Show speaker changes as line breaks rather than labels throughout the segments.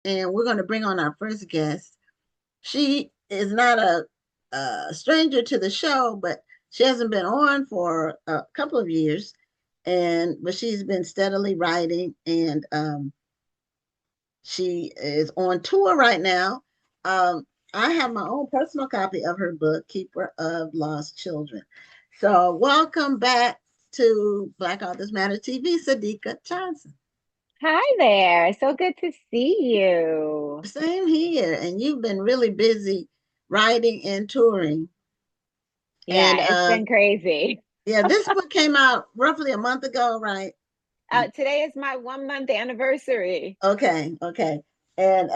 and we're going to bring on our first guest. She is not a stranger to the show, but she hasn't been on for a couple of years, and but she's been steadily writing, and she is on tour right now. I have my own personal copy of her book, Keeper of Lost Children. So, welcome back to Black Authors Matter TV, Sadeqa Johnson.
Hi there. So good to see you.
Same here. And you've been really busy writing and touring. And
Yeah, it's been crazy.
yeah, this book came out roughly a month ago, right?
Today is my 1 month anniversary.
Okay, okay. And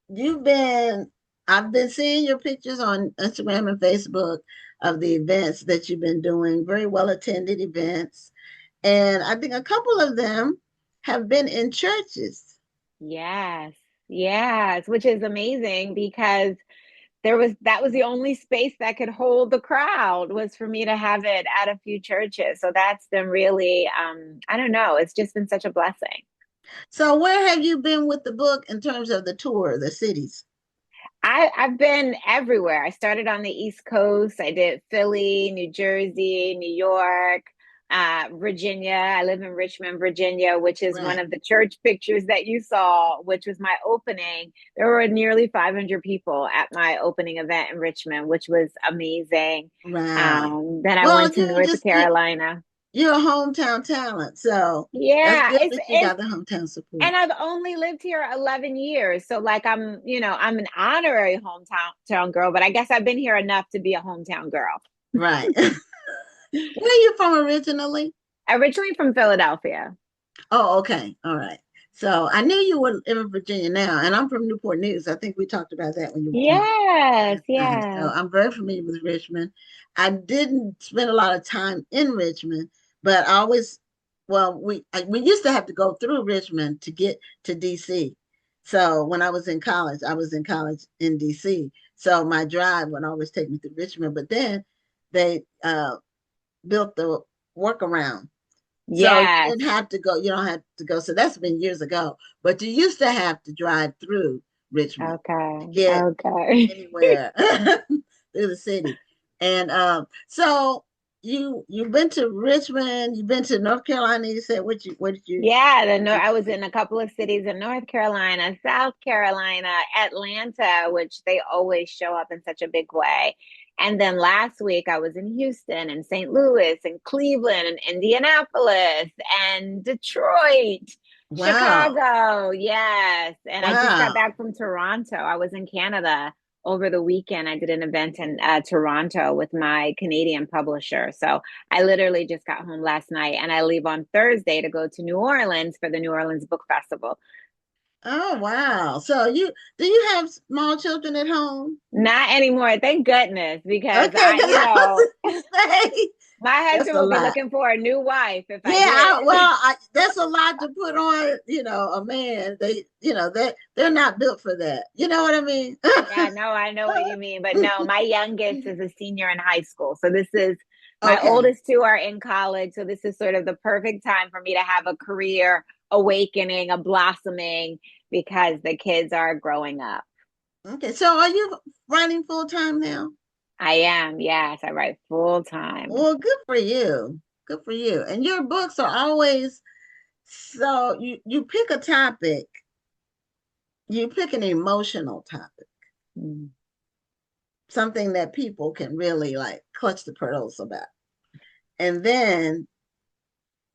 you've been, I've been seeing your pictures on Instagram and Facebook of the events that you've been doing, very well attended events. And I think a couple of them have been in churches.
Yes, yes, which is amazing because that was the only space that could hold the crowd was for me to have it at a few churches. So that's been really, I don't know, it's just been such a blessing.
So where have you been with the book in terms of the tour, the cities?
I've been everywhere. I started on the East Coast. I did Philly, New Jersey, New York, Virginia. I live in Richmond, Virginia, which is one
Right.
of the church pictures that you saw, which was my opening. There were nearly 500 people at my opening event in Richmond, which was amazing.
Wow.
Then I
Well,
went to North Carolina.
you're a hometown talent, so that's
Yeah,
good
it's
that you
it's
got the hometown support.
and I've only lived here 11 years. So like I'm an honorary hometown girl, but I guess I've been here enough to be a hometown girl.
Right. Where are you from originally?
Originally from Philadelphia.
Oh, okay. All right. So I knew you were in Virginia now, and I'm from Newport News. I think we talked about that when you were on
Yes,
last time. So
yes.
I'm very familiar with Richmond. I didn't spend a lot of time in Richmond, but I always, well, we used to have to go through Richmond to get to DC. So when I was in college, I was in college in DC. So my drive would always take me through Richmond, but then they built the workaround, so you
Yes.
didn't have to go, you don't have to go. So that's been years ago. But you used to have to drive through Richmond to
Okay.
get
Okay.
anywhere through the city. And so you've been to Richmond, you've been to North Carolina, you said what did you
Yeah,
do?
I was in a couple of cities in North Carolina, South Carolina, Atlanta, which they always show up in such a big way. And then last week I was in Houston and St. Louis and Cleveland and Indianapolis and Detroit,
Wow.
Chicago. Yes. And I just got
Wow.
back from Toronto. I was in Canada over the weekend. I did an event in Toronto with my Canadian publisher. So I literally just got home last night and I leave on Thursday to go to New Orleans for the New Orleans Book Festival.
Oh wow. So you do you have small children at home?
Not anymore, thank goodness, because
Okay, because I was gonna say
my
that's
husband
a
will be
lot.
looking for a new wife if
Yeah,
I did.
that's a lot to put on, a man. They're not built for that. You know what I mean?
Yeah, no, I know what you mean. But no, my youngest is a senior in high school. So this is my
Okay.
oldest two are in college. So this is sort of the perfect time for me to have a career awakening, a blossoming, because the kids are growing up.
Okay. So are you writing full time now?
I am, yes, I write full time.
Well, good for you. Good for you. And your books are always so you pick a topic, you pick an emotional topic,
Mm.
something that people can really like clutch the pearls about. And then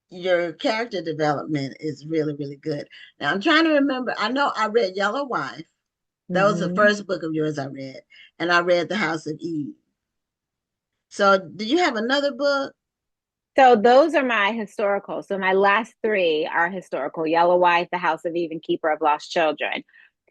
your character development is really, really good. Now I'm trying to remember. I know I read Yellow Wife. That was the
Hmm.
first book of yours I read. And I read The House of Eve. So do you have another book?
So those are my historical. So my last three are historical: Yellow Wife, The House of Eve, and Keeper of Lost Children.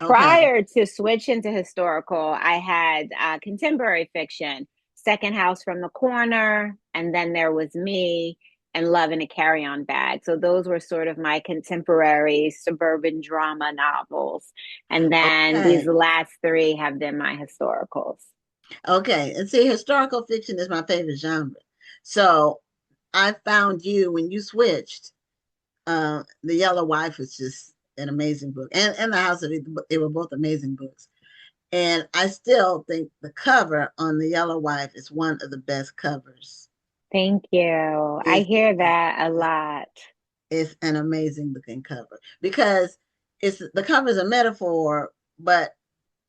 Okay.
Prior to switch into historical, I had contemporary fiction, Second House from the Corner, and then there was me and Love in a Carry-On Bag. So those were sort of my contemporary suburban drama novels. And then these
Okay.
last three have been my historicals.
Okay. And see, historical fiction is my favorite genre. So I found you when you switched. The Yellow Wife is just an amazing book, and The House of Eve. They were both amazing books. And I still think the cover on The Yellow Wife is one of the best covers.
Thank you. I
It's,
hear that a lot.
it's an amazing looking cover because it's the cover is a metaphor, but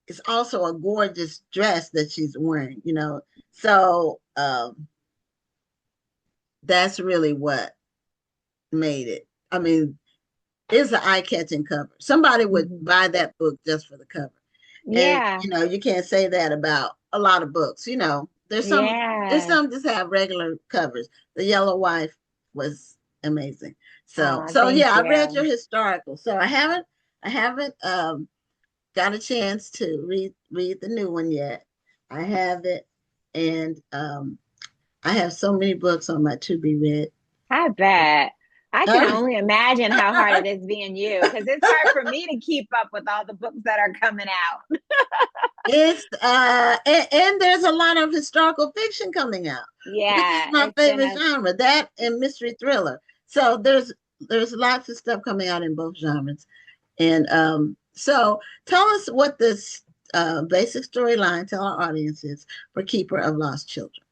it's also a gorgeous dress that she's wearing, you know. So that's really what made it. I mean, it's an eye-catching cover. Somebody would
Hmm.
buy that book just for the cover. And
Yeah,
you know, you can't say that about a lot of books. You know, there's
yeah.
some just have regular covers. The Yellow Wife was amazing. So
Oh,
so
thank
yeah, I read your
you.
historical. So I haven't got a chance to read the new one yet. I have it, and I have so many books on my to be read.
I bet. I can
Uh,
only imagine how hard it is being you because it's hard for me to keep up with all the books that are coming out.
it's and there's a lot of historical fiction coming out, which is
Yeah,
my
it's
favorite
gonna.
genre. That and mystery thriller. So there's lots of stuff coming out in both genres. And so tell us what this basic storyline, tell our audiences for Keeper of Lost Children.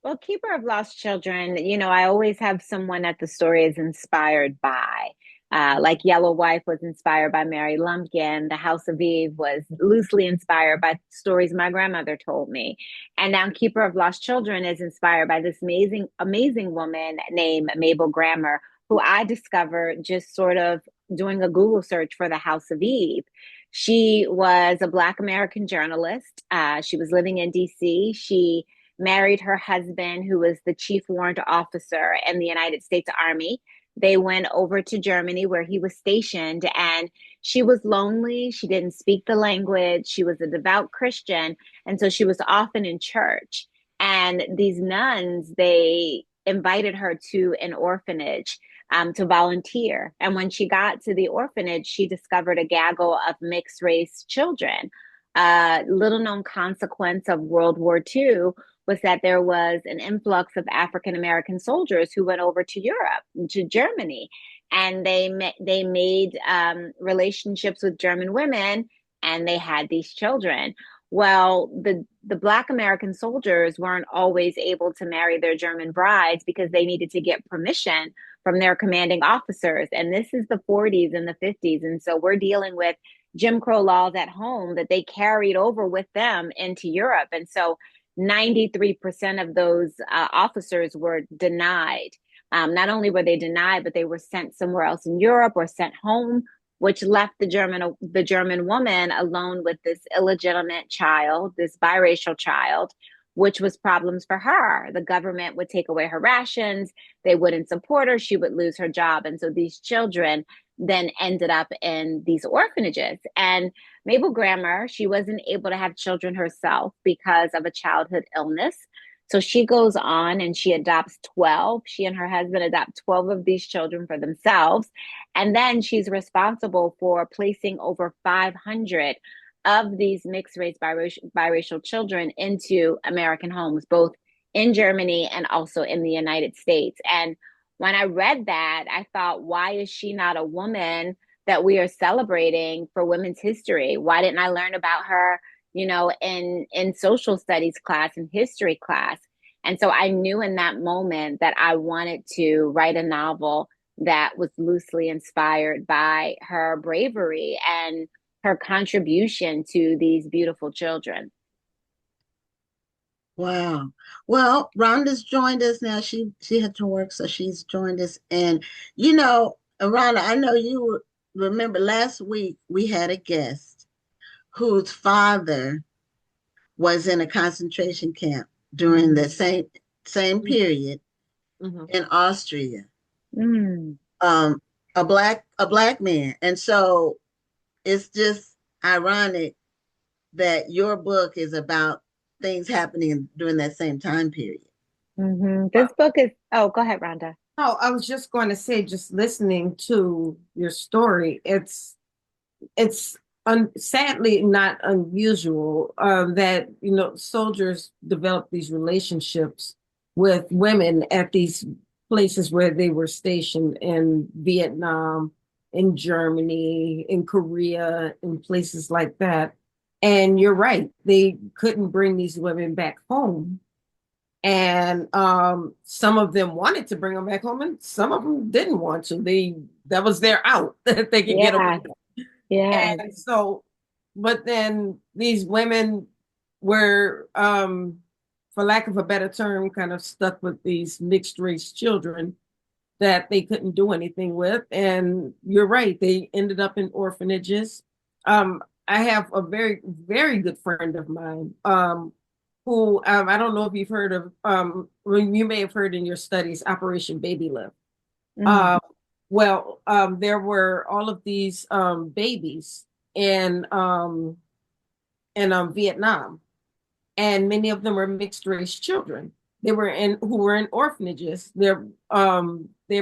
Well, Keeper of Lost Children, I always have someone that the story is inspired by. Like Yellow Wife was inspired by Mary Lumpkin. The House of Eve was loosely inspired by stories my grandmother told me. And now Keeper of Lost Children is inspired by this amazing, amazing woman named Mabel Grammer, who I discovered just sort of doing a Google search for the House of Eve. She was a Black American journalist. She was living in DC. She married her husband, who was the chief warrant officer in the United States Army. They went over to Germany where he was stationed, and she was lonely. She didn't speak the language. She was a devout Christian, and so she was often in church. And these nuns, they invited her to an orphanage to volunteer. And when she got to the orphanage, she discovered a gaggle of mixed race children. Little known consequence of World War II was that there was an influx of African American soldiers who went over to Europe, to Germany, and they made relationships with German women, and they had these children. Well, the Black American soldiers weren't always able to marry their German brides because they needed to get permission from their commanding officers. And this is the 40s and the 50s. And so we're dealing with Jim Crow laws at home that they carried over with them into Europe. And so 93% of those officers were denied. Not only were they denied, but they were sent somewhere else in Europe or sent home, which left the German woman alone with this illegitimate child, this biracial child, which was problems for her. The government would take away her rations, they wouldn't support her, she would lose her job, and so these children then ended up in these orphanages. And Mabel Grammer, she wasn't able to have children herself because of a childhood illness. So she goes on and she adopts 12. She and her husband adopt 12 of these children for themselves. And then she's responsible for placing over 500 of these mixed race biracial children into American homes, both in Germany and also in the United States. And when I read that, I thought, why is she not a woman that we are celebrating for women's history? Why didn't I learn about her, in social studies class and history class? And so I knew in that moment that I wanted to write a novel that was loosely inspired by her bravery and her contribution to these beautiful children.
Wow. Well, Rhonda's joined us now. She had to work, so she's joined us. And Rhonda, I know you remember last week we had a guest whose father was in a concentration camp during the
Mm-hmm.
same period
Mm-hmm.
in Austria.
Mm.
Um, a black man. And so it's just ironic that your book is about things happening during that same time period.
Mm-hmm. This book is, oh, go ahead, Rhonda.
Oh, I was just going to say, just listening to your story, it's sadly not unusual that soldiers develop these relationships with women at these places where they were stationed in Vietnam in Germany, in Korea, in places like that. And you're right, they couldn't bring these women back home. And some of them wanted to bring them back home, and some of them didn't want to. That was their out that they could get
Yeah.
away.
Yeah.
And so, but then these women were, for lack of a better term, kind of stuck with these mixed race children that they couldn't do anything with. And you're right, they ended up in orphanages. I have a very, very good friend of mine, who, I don't know if you've heard of, you may have heard in your studies, Operation Baby Lift.
Mm.
Uh, there were all of these babies in Vietnam, and many of them were mixed race children. They were in who were in orphanages. Their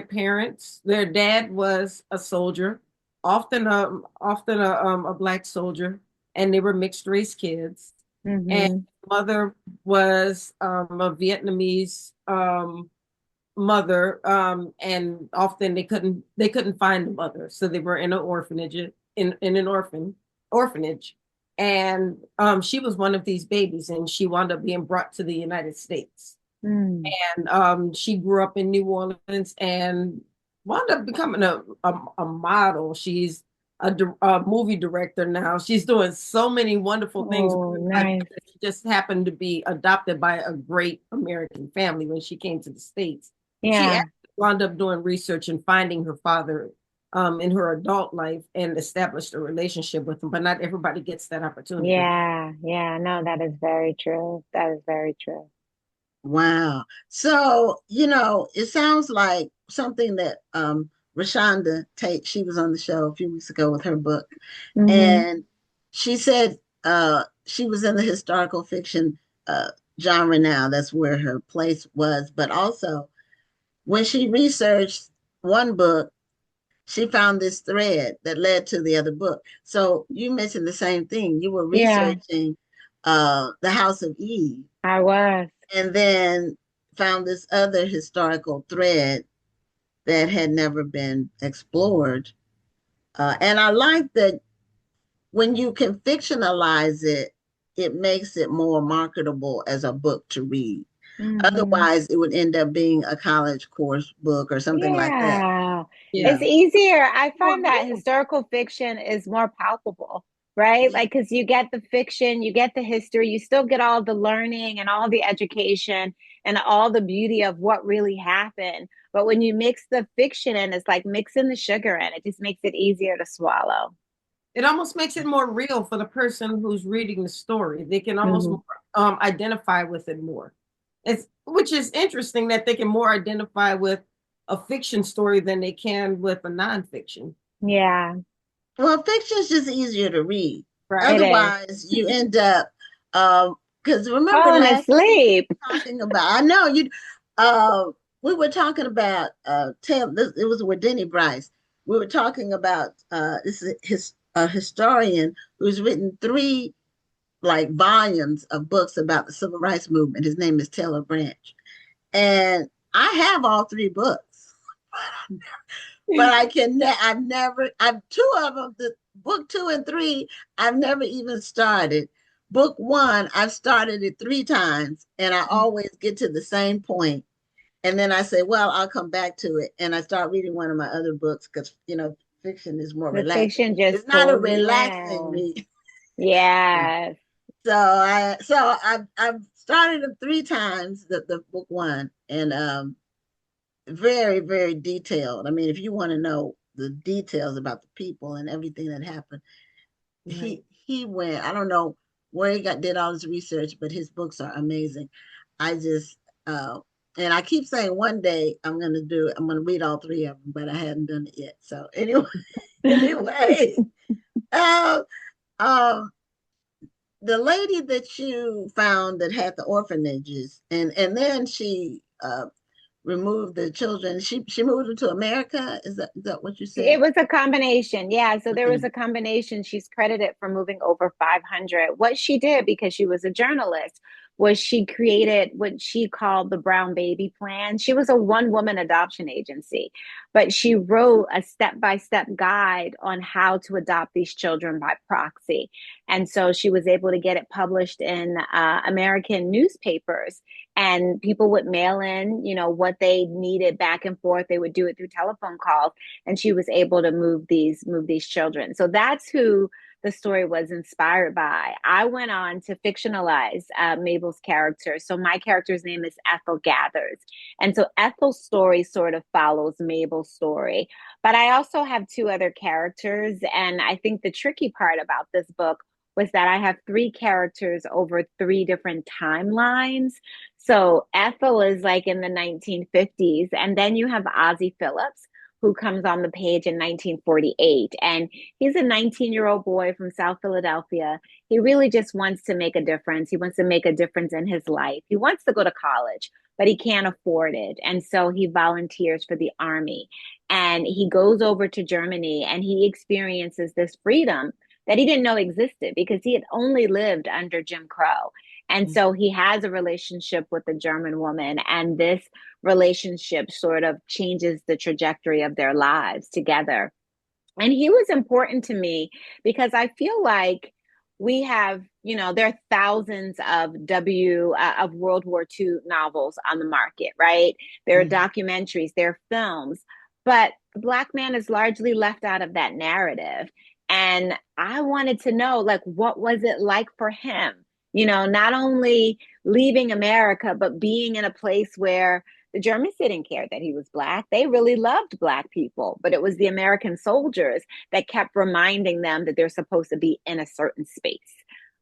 parents, their dad was a soldier, often a black soldier, and they were mixed race kids. And
Hmm.
mother was a Vietnamese mother, and often they couldn't find the mother, so they were in an orphanage, in an orphanage. And she was one of these babies, and she wound up being brought to the United States.
Mm.
And she grew up in New Orleans and wound up becoming a model. She's a movie director now. She's doing so many wonderful things with
Oh,
her life.
nice.
She just happened to be adopted by a great American family when she came to the States. She
Yeah.
actually wound up doing research and finding her father in her adult life and established a relationship with him. But not everybody gets that opportunity.
Yeah. Yeah. No, that is very true. That is very true.
Wow. So, it sounds like something that Rashonda Tate, she was on the show a few weeks ago with her book.
Hmm.
And she said she was in the historical fiction genre now. That's where her place was. But also, when she researched one book, she found this thread that led to the other book. So you mentioned the same thing. You were
Yeah,
researching the House of Eve
I was.
and then found this other historical thread that had never been explored. And I like that when you can fictionalize it, it makes it more marketable as a book to read.
Hmm.
Otherwise, it would end up being a college course book or something like that.
Yeah. It's
Yeah.
easier. I
Well,
find that
yeah.
historical fiction is more palpable, right?
Yeah.
Like, because you get the fiction, you get the history, you still get all the learning and all the education and all the beauty of what really happened. But when you mix the fiction in, it's like mixing the sugar in. It just makes it easier to swallow.
It almost makes it more real for the person who's reading the story. They can almost
Hmm.
identify with it more. It's which is interesting that they can more identify with a fiction story than they can with a nonfiction.
Yeah,
Well, fiction is just easier to read.
Right.
it is.
Otherwise, you end up because remember
Falling
last week we
asleep.
were talking about. I know you. Uh, we were talking about it was with Denny Bryce. We were talking about this is a historian who's written three like volumes of books about the civil rights movement. His name is Taylor Branch, and I have all three books. But I've never, I've two of them, the book two and three, I've never even started. Book one, I've started it three times and I always get to the same point. And then I say, well, I'll come back to it. And I start reading one of my other books because, fiction is more
The
relaxing.
fiction just
It's not a
pulls you
relaxing
in.
read.
Yes.
I've started it three times, the book one, and very, very detailed. I mean, if you want to know the details about the people and everything that happened,
Right.
he went. I don't know where he did all his research, but his books are amazing. I just and I keep saying one day I'm gonna read all three of them, but I hadn't done it yet. So anyway, anyway, uh, um, the lady that you found that had the orphanages, and then she removed the children. She moved them to America. Is that what you said?
It was a combination. Yeah. So there was
Okay.
a combination. She's credited for moving over 500. What she did, because she was a journalist, was she created what she called the Brown Baby Plan. She was a one-woman adoption agency, but she wrote a step-by-step guide on how to adopt these children by proxy. And so she was able to get it published in American newspapers, and people would mail in, you know, what they needed back and forth. They would do it through telephone calls, and she was able to move these children. So that's who the story was inspired by. I went on to fictionalize Mabel's character. So my character's name is Ethel Gathers. And so Ethel's story sort of follows Mabel's story. But I also have two other characters. And I think the tricky part about this book was that I have three characters over three different timelines. So Ethel is like in the 1950s. And then you have Ozzie Phillips, who comes on the page in 1948. And he's a 19-year-old boy from South Philadelphia. He really just wants to make a difference. He wants to make a difference in his life. He wants to go to college, but he can't afford it. And so he volunteers for the army. And he goes over to Germany and he experiences this freedom that he didn't know existed because he had only lived under Jim Crow. And so he has a relationship with a German woman, and this relationship sort of changes the trajectory of their lives together. And he was important to me because I feel like we have, you know, there are thousands of World War II novels on the market, right? There are documentaries, there are films, but the Black man is largely left out of that narrative. And I wanted to know, like, what was it like for him? You know, not only leaving America, but being in a place where the Germans didn't care that he was Black. They really loved Black people, but it was the American soldiers that kept reminding them that they're supposed to be in a certain space.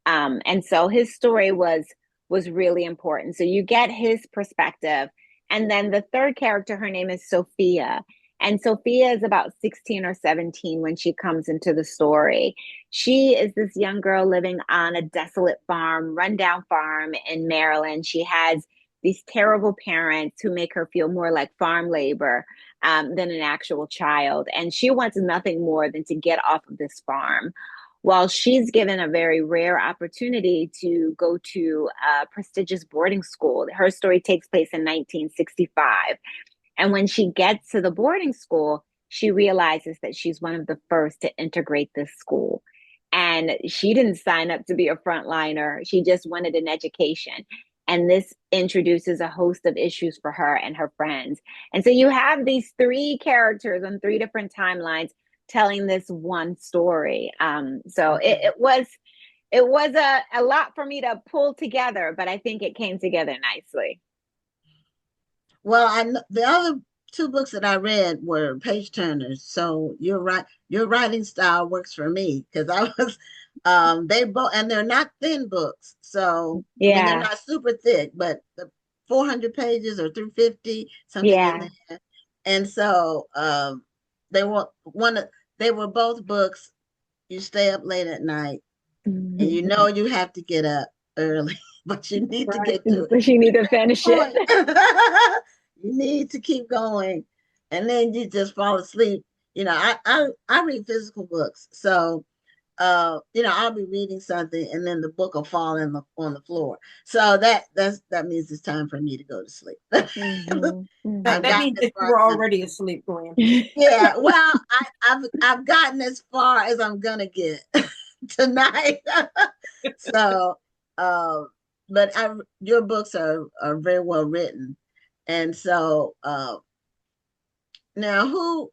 And so his story was really important. So you get his perspective. And then the third character, her name is Sophia. And Sophia is about 16 or 17 when she comes into the story. She is this young girl living on a desolate farm, rundown farm in Maryland. She has these terrible parents who make her feel more like farm labor than an actual child. And she wants nothing more than to get off of this farm. Well, she's given a very rare opportunity to go to a prestigious boarding school. Her story takes place in 1965. And when she gets to the boarding school, she realizes that she's one of the first to integrate this school. And she didn't sign up to be a frontliner. She just wanted an education. And this introduces a host of issues for her and her friends. And so you have these three characters on three different timelines telling this one story. So it was a lot for me to pull together, but I think it came together nicely.
Well, the other two books that I read were page turners. So you're right. Your writing style works for me because I was, they both, and they're not thin books. So, I mean, they're
Yeah.
not super thick, but the 400 pages or 350, something in
Yeah.
there. And so, they were they were both books. You stay up late at night and you know you have to get up early, but you need to
Right.
get to
But you need to finish it.
you need to keep going, and then you just fall asleep. You know, I read physical books, so you know, I'll be reading something, and then the book will fall on the floor. So that means it's time for me to go to sleep.
Mhm,
I've
That
gotten
means
as
that you
far
were
as
already asleep, Gwen.
yeah. Well, I've gotten as far as I'm gonna get tonight. So, but your books are very well written, and so now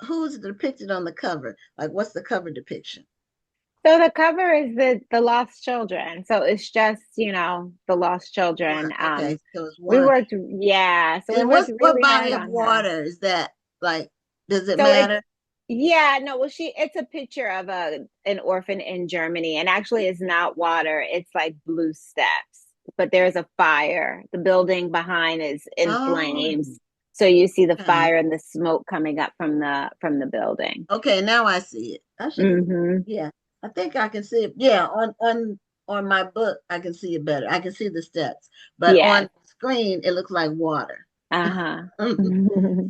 who's depicted on the cover? Like, what's the cover depiction?
So the cover is the lost children. So it's just, you know, the lost children.
One. Okay, so it's
We
one.
worked, yeah. So we
And
worked
what
really
body
hard
of
on her.
water is that? Like, does it
So it's
matter?
yeah, no, well it's a picture of an orphan in Germany, and actually it's not water, it's like blue steps. But there's a fire. The building behind is in
Oh,
flames. So you see the
okay.
fire and the smoke coming up from the building.
Okay, now I see it. I should.
Hmm.
Yeah, I think I can see it. Yeah, on my book, I can see it better. I can see the steps, but on
Yes.
the screen, it looks like water.
Uh-huh.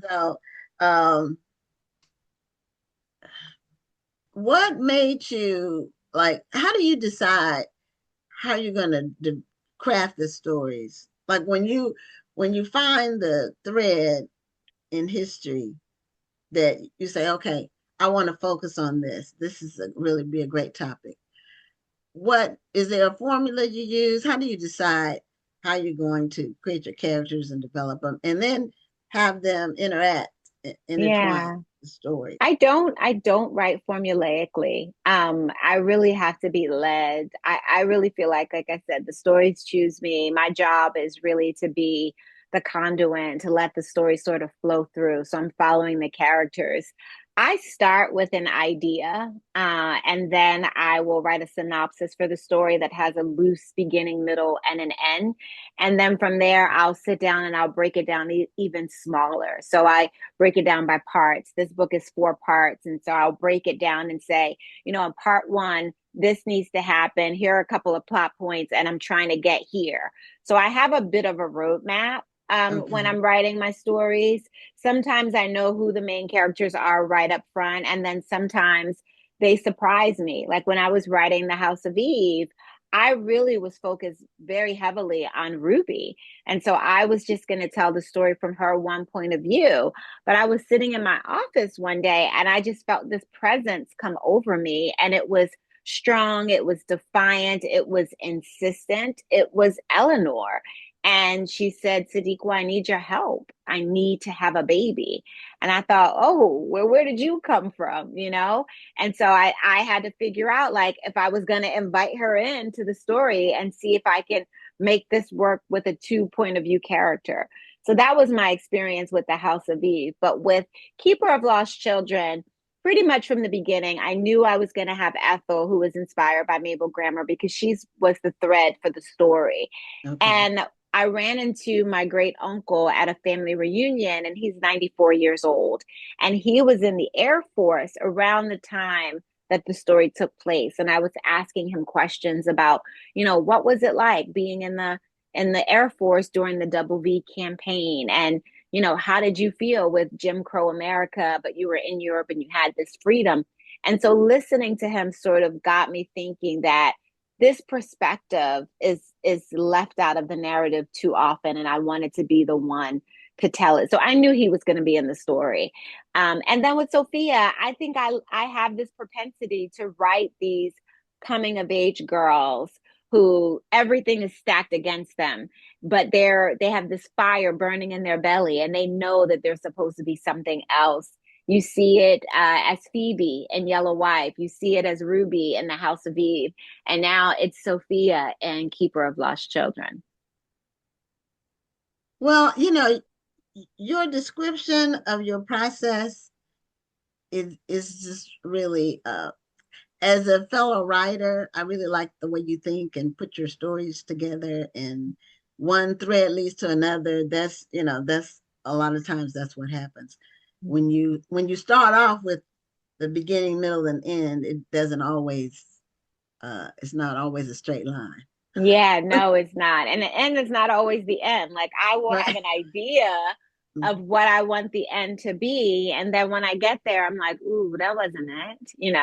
So, um, what made you like? How do you decide how you're going to craft the stories? Like when you find the thread in history that you say, okay, I want to focus on this. This is really be a great topic. What is there a formula you use? How do you decide how you're going to create your characters and develop them, and then have them interact, intertwine
Yeah.
the story?
I don't write formulaically. I really have to be led. I really feel like I said, the stories choose me. My job is really to be the conduit and to let the story sort of flow through. So I'm following the characters. I start with an idea, and then I will write a synopsis for the story that has a loose beginning, middle, and an end. And then from there, I'll sit down and I'll break it down even smaller. So I break it down by parts. This book is 4 parts. And so I'll break it down and say, in part 1, this needs to happen. Here are a couple of plot points, and I'm trying to get here. So I have a bit of a roadmap when
Okay.
I'm writing my stories. Sometimes I know who the main characters are right up front, and then sometimes they surprise me. Like when I was writing The House of Eve, I really was focused very heavily on Ruby. And so I was just going to tell the story from her one point of view. But I was sitting in my office one day and I just felt this presence come over me. And it was strong, it was defiant, it was insistent. It was Eleanor. And she said, Sadeqa, I need your help. I need to have a baby. And I thought, oh, where did you come from? And so I had to figure out, like, if I was going to invite her into the story and see if I can make this work with a 2 point of view character. So that was my experience with The House of Eve. But with Keeper of Lost Children, pretty much from the beginning, I knew I was going to have Ethel, who was inspired by Mabel Grammer, because she was the thread for the story.
Okay.
And I ran into my great uncle at a family reunion, and he's 94 years old. And he was in the Air Force around the time that the story took place. And I was asking him questions about, what was it like being in the Air Force during the Double V campaign? And, how did you feel with Jim Crow America, but you were in Europe and you had this freedom? And so listening to him sort of got me thinking that this perspective is left out of the narrative too often, and I wanted to be the one to tell it. So I knew he was going to be in the story. And then with Sophia, I think I have this propensity to write these coming of age girls who everything is stacked against them, but they have this fire burning in their belly, and they know that they're supposed to be something else. You see it as Phoebe in Yellow Wife. You see it as Ruby in The House of Eve. And now it's Sophia in Keeper of Lost Children.
Well, your description of your process is just really as a fellow writer, I really like the way you think and put your stories together, and one thread leads to another. That's a lot of times that's what happens. When you start off with the beginning, middle, and end, it doesn't always it's not always a straight line.
Yeah, no, it's not. And the end is not always the end. Like I will have
Right.
an idea of what I want the end to be. And then when I get there, I'm like, ooh, that wasn't it.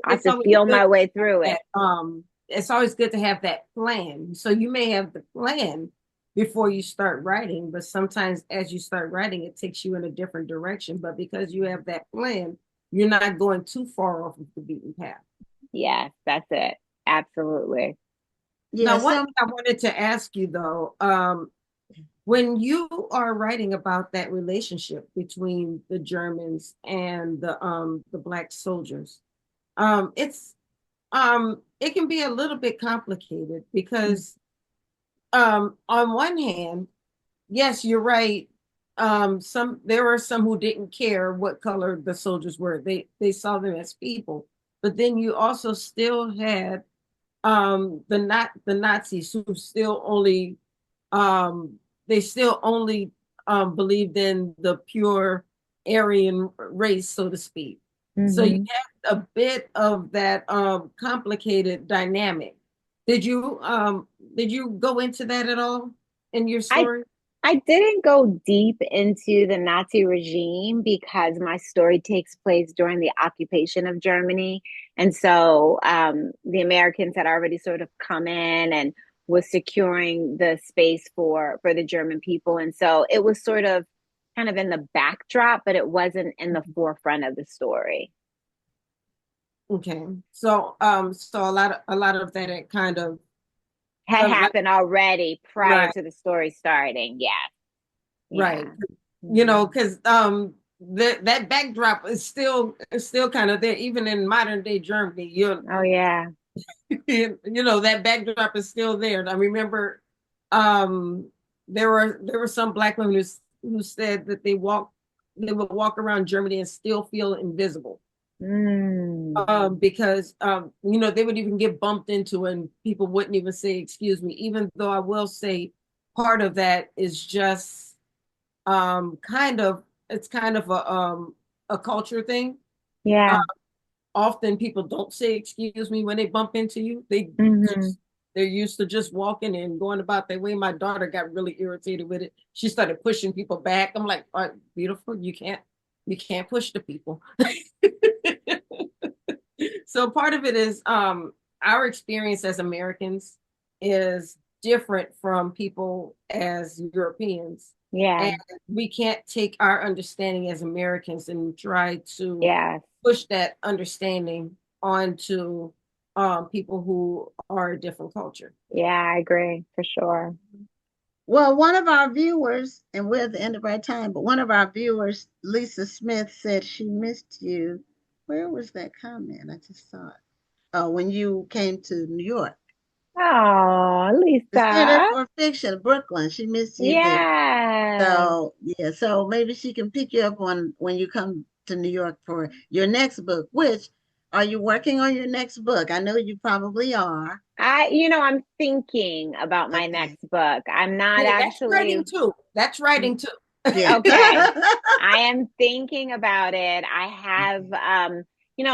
I have
It's
to
always
feel
good
my way through it.
that it's always good to have that plan. So you may have the plan before you start writing, but sometimes as you start writing, it takes you in a different direction. But because you have that plan, you're not going too far off of the beaten path.
Yes, that's it. Absolutely.
Yeah.
Now, one
So
thing I wanted to ask you though, when you are writing about that relationship between the Germans and the black soldiers, it's it can be a little bit complicated because on one hand, yes, you're right. There were some who didn't care what color the soldiers were. They saw them as people. But then you also still had the Nazis who still only they still only believed in the pure Aryan race, so to speak. So you
Mm-hmm.
have a bit of that complicated dynamic. Did you go into that at all in your
I
story?
I didn't go deep into the Nazi regime because my story takes place during the occupation of Germany. And so the Americans had already sort of come in and was securing the space for the German people. And so it was sort of kind of in the backdrop, but it wasn't in the forefront of the story.
Okay. So so a lot of that it kind of
Had
comes like
happened already prior
right,
to the story starting. Yeah.
right.
Yeah.
You know,
Mhm.
because that backdrop is still kind of there, even in modern day Germany.
Oh yeah.
You know, that backdrop is still there. I remember um there were some black women who said that they would walk around Germany and still feel invisible.
Mm.
Because you know, they would even get bumped into and people wouldn't even say excuse me, even though I will say part of that is just kind of it's kind of a culture thing. Uh,
Yeah.
Often people don't say excuse me when they bump into you.
Hmm.
They're used to just walking and going about their way. My daughter got really irritated with it. She started pushing people back. I'm like, all right, beautiful, you can't push the people. So part of it is our experience as Americans is different from people as Europeans.
Yeah.
And we can't take our understanding as Americans and try to
Yeah.
push that understanding onto people who are a different culture.
Yeah, I agree for sure.
Well, one of our viewers, and we're at the end of our time, but one of our viewers, Lisa Smith, said she missed you. Where was that comment? I just saw it. Oh, when you came to New York.
Oh,
The Center
Lisa.
for Fiction, Brooklyn. She missed you there.
Yes.
So, yeah, so maybe she can pick you up on when you come to New York for your next book, which are you working on your next book? I know you probably are.
I'm thinking about my
Okay.
next book. I'm not
Hey, that's
actually
writing too. That's writing too.
Yeah.
okay. I am thinking about it. I have,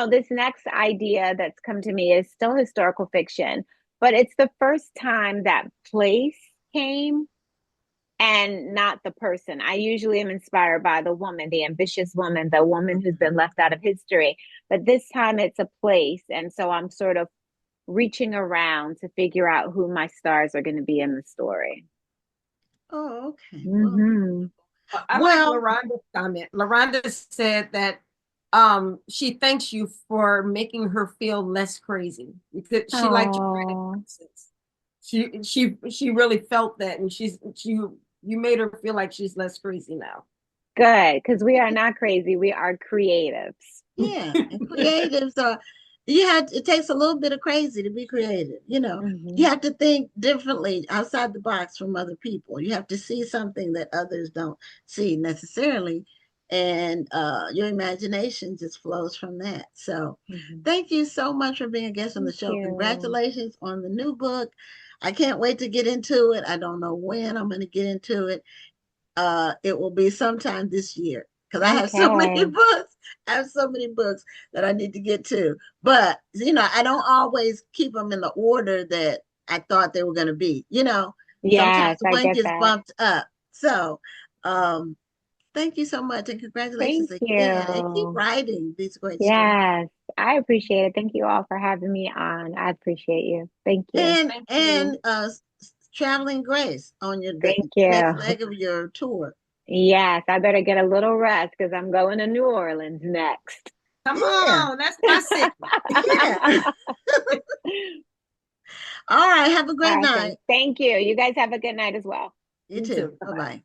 this next idea that's come to me is still historical fiction, but it's the first time that place came and not the person. I usually am inspired by the woman, the ambitious woman, the woman who's been left out of history. But this time it's a place. And so I'm sort of reaching around to figure out who my stars are going to be in the story.
Oh, okay. Well,
Hmm.
I like
well,
LaRonda's comment. LaRonda said that she thanks you for making her feel less crazy because she liked your writing
Oh,
process. She really felt that, and you made her feel like she's less crazy now.
good. Because we are not crazy. We are creatives.
yeah. And creatives are, it takes a little bit of crazy to be creative. You
Hmm.
have to think differently outside the box from other people. You have to see something that others don't see necessarily. And your imagination just flows from that. So
Hmm.
thank you so much for being a guest on the
Thank
show.
you.
Congratulations on the new book. I can't wait to get into it. I don't know when I'm going to get into it. It will be sometime this year because I have so many
Okay.
books. I have so many books that I need to get to. But I don't always keep them in the order that I thought they were going to be. Sometimes
Yes, I
one
get
gets
that.
bumped up. So, um, thank you so much and congratulations
Thank
again. And keep
you.
writing these great stories.
Yes, I appreciate it. Thank you all for having me on. I appreciate you. Thank you.
And
Thank
and
you.
traveling grace on the
Thank
next
you.
leg of your tour.
Yes, I better get a little rest because I'm going to New Orleans next.
Come
Yeah,
on, that's my city.
yeah. All right. Have a great
Awesome.
night.
Thank you. You guys have a good night as well.
You
You
too.
too.
Bye
Bye-bye.
bye.